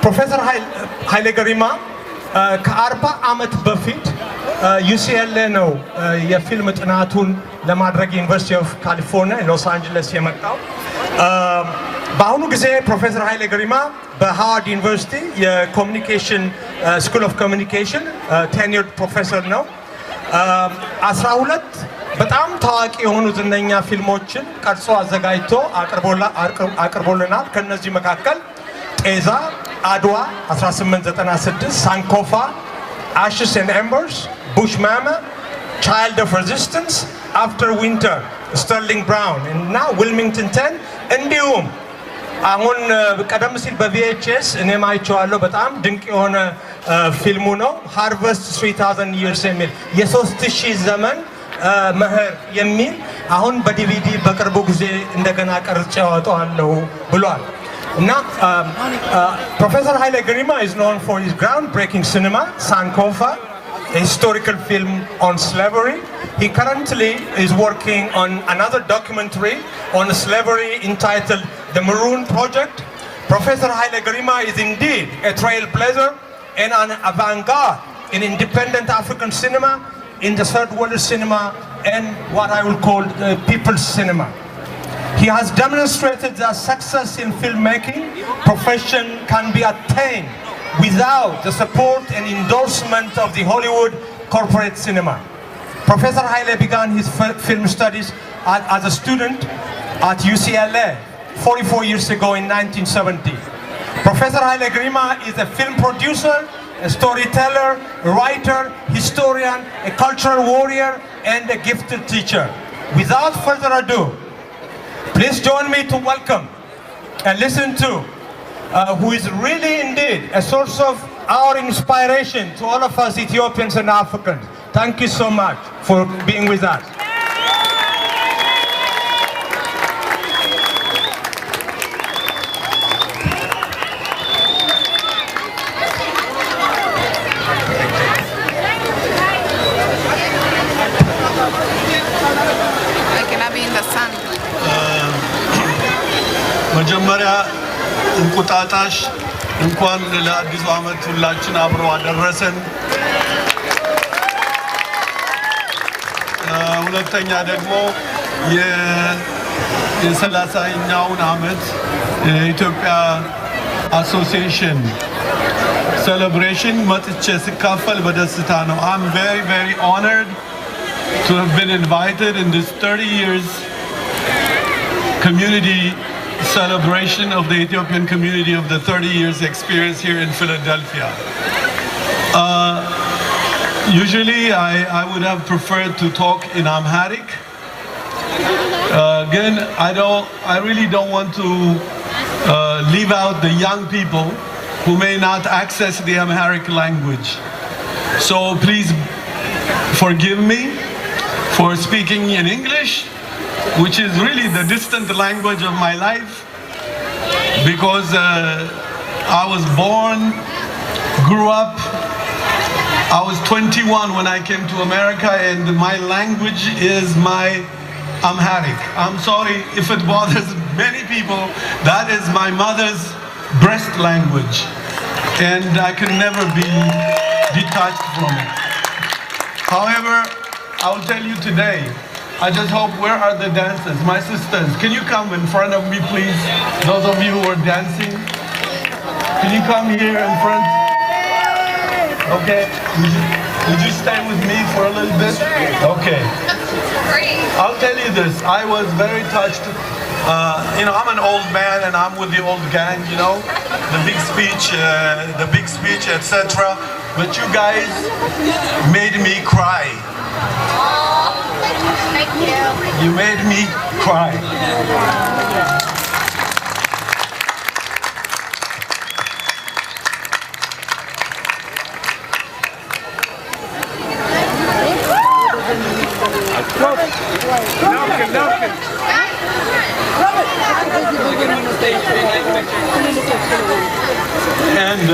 ፕሮፌሰር ኃይሌ ገሪማ ከ40 ዓመት በፊት ዩሲኤልኤ ነው የፊልም ጥናቱን ለማድረግ ዩኒቨርሲቲ ኦፍ ካሊፎርኒያ ሎስ አንጀለስ የመጣው። በአሁኑ ጊዜ ፕሮፌሰር ኃይሌ ገሪማ በሃዋርድ ዩኒቨርሲቲ የኮሚኒኬሽን ስኩል ኦፍ ኮሚኒኬሽን ቴኒርድ ፕሮፌሰር ነው። 12 በጣም ታዋቂ የሆኑ ዝነኛ ፊልሞችን ቀርጾ አዘጋጅቶ አቅርቦልናል። ከነዚህ መካከል ጤዛ፣ አድዋ 1896፣ ሳንኮፋ፣ አሽስ ኤንድ ኤምበርስ፣ ቡሽ ማማ፣ ቻይልድ ኦፍ ሬዚስተንስ፣ አፍተር ዊንተር፣ ስተርሊንግ ብራውን እና ዊልሚንግተን 10 እንዲሁም አሁን ቀደም ሲል በቪኤችኤስ እኔም አይቼዋለሁ። በጣም ድንቅ የሆነ ፊልሙ ነው። ሃርቨስት 3000 years የሚል የ3000 ዘመን መኸር የሚል አሁን በዲቪዲ በቅርቡ ጊዜ እንደገና ቀርጬ አወጣዋለሁ ብሏል። እና Professor Haile Gerima is known for his groundbreaking cinema, Sankofa, a historical film on slavery. He currently is working on another documentary on slavery entitled The Maroon Project. Professor Haile Gerima is indeed a trailblazer and an avant-garde in independent African cinema, in the third world cinema, and what I will call people's cinema. He has demonstrated that success in filmmaking profession can be attained without the support and endorsement of the Hollywood corporate cinema. Professor Haile began his film studies as a student at UCLA 44 years ago in 1970. Professor Haile Gerima is a film producer, a storyteller, a writer, historian, a cultural warrior, and a gifted teacher. Without further ado, please join me to welcome and listen to who is really indeed a source of our inspiration to all of us Ethiopians and Africans. Thank you so much for being with us. መጀመሪያ እንቁጣጣሽ እንኳን ለአዲሱ ዓመት ሁላችን አብሮ አደረሰን። ሁለተኛ ደግሞ የ30ኛውን ዓመት የኢትዮጵያ አሶሲዬሽን ሴሌብሬሽን መጥቼ ስካፈል በደስታ ነው። I'm very very honored to have been invited in this 30 years community celebration of the Ethiopian community of the 30 years experience here in Philadelphia. Usually I would have preferred to talk in Amharic. Again, I really don't want to leave out the young people who may not access the Amharic language. So please forgive me for speaking in English, which is really the distant language of my life, because I was born, grew up, I was 21 when I came to America, and my language is my Amharic. I'm sorry if it bothers many people, that is my mother's breast language, and I can never be detached from it. However, I will tell you today, I just hope, where are the dancers? My sisters, can you come in front of me, please? Those of you who are dancing, can you come here in front? Okay, would you stay with me for a little bit? Okay. I'll tell you this, I was very touched. I'm an old man and I'm with the old gang, the big speech, etc. But you guys made me cry. Thank you. You made me cry. And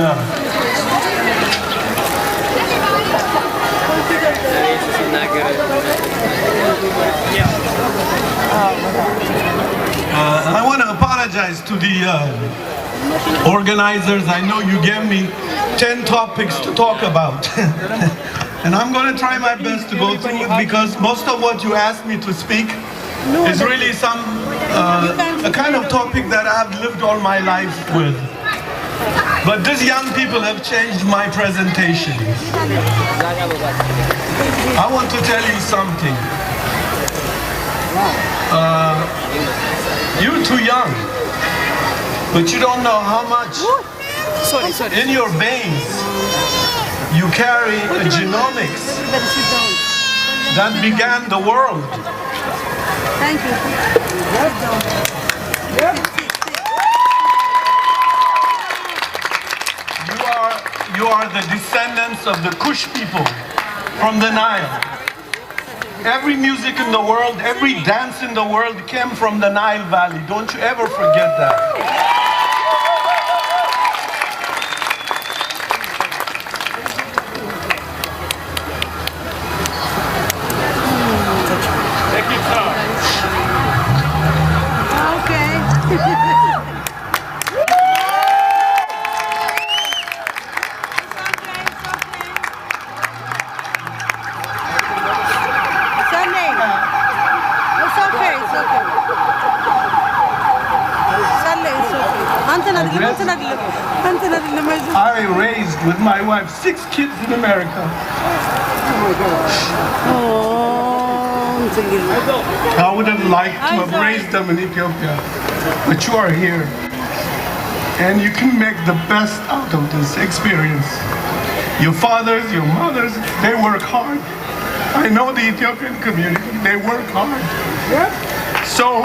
I want to apologize apologize to the organizers. I know you gave me 10 topics to talk about. And I'm going to try my best to go through it because most of what you asked me to speak is really a kind of topic that I have lived all my life with. But these young people have changed my presentation. I want to tell you something. You're too young, but you don't know how much in your veins you carry a genomics that began the world. Thank you. You are the descendants of the Kush people from the Nile. Every music in the world, every dance in the world came from the Nile Valley. Don't you ever forget that. I raised with my wife 6 kids in America. I would have liked to have raised them in Ethiopia, but you are here, and you can make the best out of this experience. Your fathers, your mothers, they work hard. I know the Ethiopian community, they work hard. So,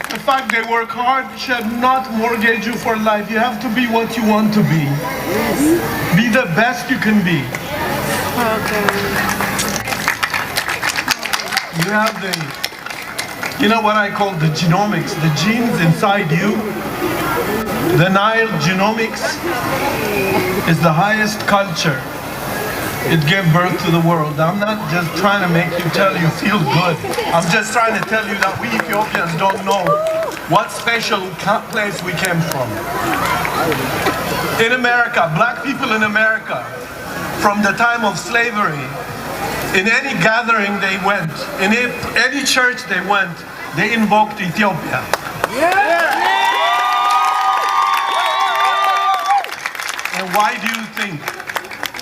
the fact they work hard should not mortgage you for life. You have to be what you want to be. Be the best you can be. You have you know what I call the genomics, the genes inside you. The Nile genomics is the highest culture. It gave birth to the world. I'm not just trying to make you feel good. I'm just trying to tell you that we Ethiopians don't know what special place we came from. In America, black people in America, from the time of slavery, in any gathering they went, in any church they went, they invoked Ethiopia. And why do you think?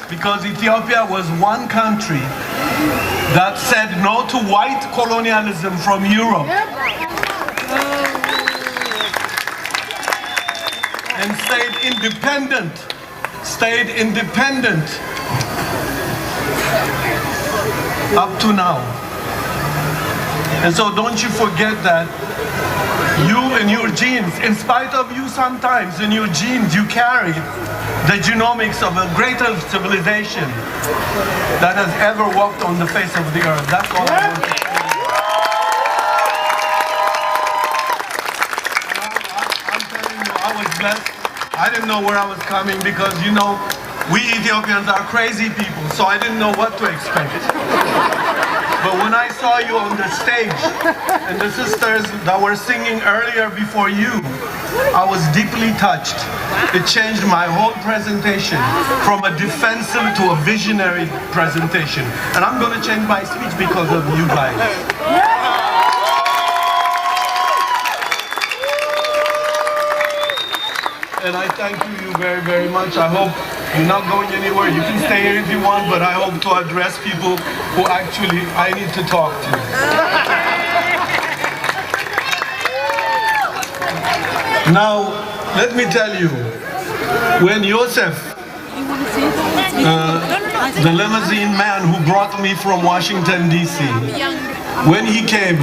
Because Ethiopia was one country that said no to white colonialism from Europe. And stayed independent up to now. And so don't you forget that you and your genes, in spite of you sometimes, in your genes you carry the genomics of a greater civilization that has ever walked on the face of the earth. That's all I want to say. I'm telling you, I was blessed. I didn't know where I was coming because, you know, we Ethiopians are crazy people, so I didn't know what to expect. But when I saw you on the stage and the sisters that were singing earlier before you, I was deeply touched. It changed my whole presentation from a defensive to a visionary presentation. And I'm going to change my speech because of you guys. And I thank you very, very much. I hope you're not going anywhere. You can stay here if you want, but I hope to address people who actually I need to talk to. Now, let me tell you, when Yosef, the limousine man who brought me from Washington, D.C., when he came,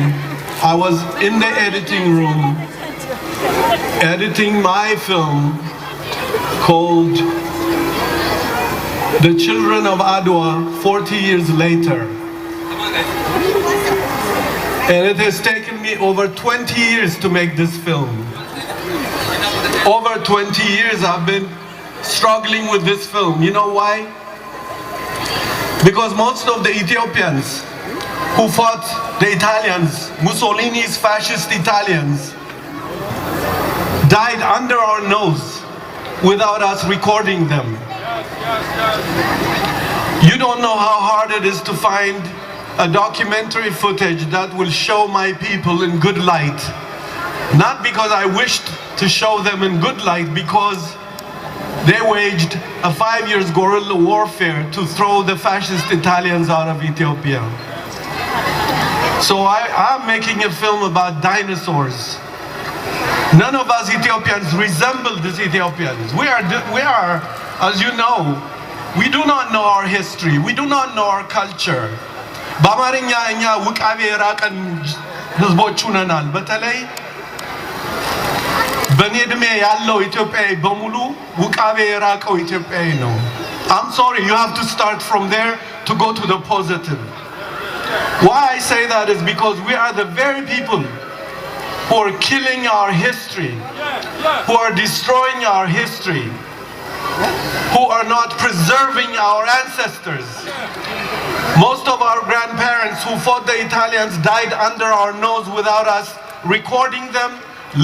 I was in the editing room, editing my film called The Children of Adwa 40 years later. And it has taken me over 20 years to make this film. Over 20 years I've been struggling with this film. You know why? Because most of the Ethiopians who fought the Italians, Mussolini's fascist Italians, died under our nose without us recording them. You don't know how hard it is to find a documentary footage that will show my people in good light. Not because I wished to show them in good light, because they waged a 5 years guerrilla warfare to throw the fascist Italians out of Ethiopia. So I'm making a film about dinosaurs. None of us Ethiopians resemble these Ethiopians. We are, as you know, we do not know our history. We do not know our culture. በአማርኛ እኛ ውቃቤ የራቀን ህዝቦች ሆነናል። በተለይ በኔ እድሜ ያለው ኢትዮጵያዊ በሙሉ ውቃቤ የራቀው ኢትዮጵያዊ ነው። I'm sorry, you have to start from there to go to the positive. Why I say that is because we are the very people who are killing our history, who are destroying our history, who are not preserving our ancestors. Most of our grandparents who fought the Italians died under our nose without us recording them,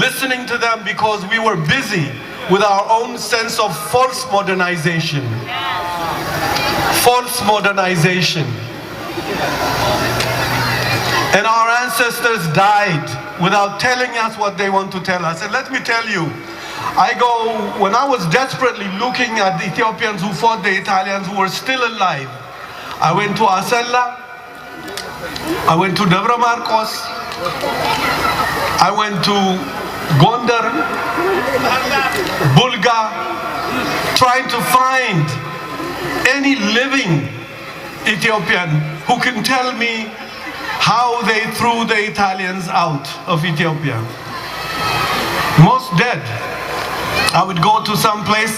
listening to them, because we were busy with our own sense of false modernization. False modernization. And our ancestors died without telling us what they want to tell us. And let me tell you, when I was desperately looking at the Ethiopians who fought the Italians who were still alive, I went to Asella, I went to Devra Marcos, I went to Gondar, Bulga, trying to find any living Ethiopian who can tell me how they threw the Italians out of Ethiopia. Most dead. I would go to some place,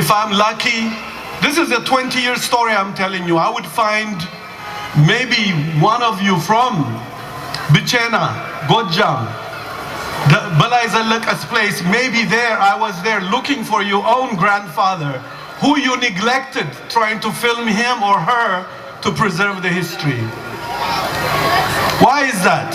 if I'm lucky. This is a 20-year story I'm telling you. I would find maybe one of you from Bichena, Godjam, the Balai Zalaka's place. Maybe there, I was there looking for your own grandfather, who you neglected, trying to film him or her to preserve the history. Why is that?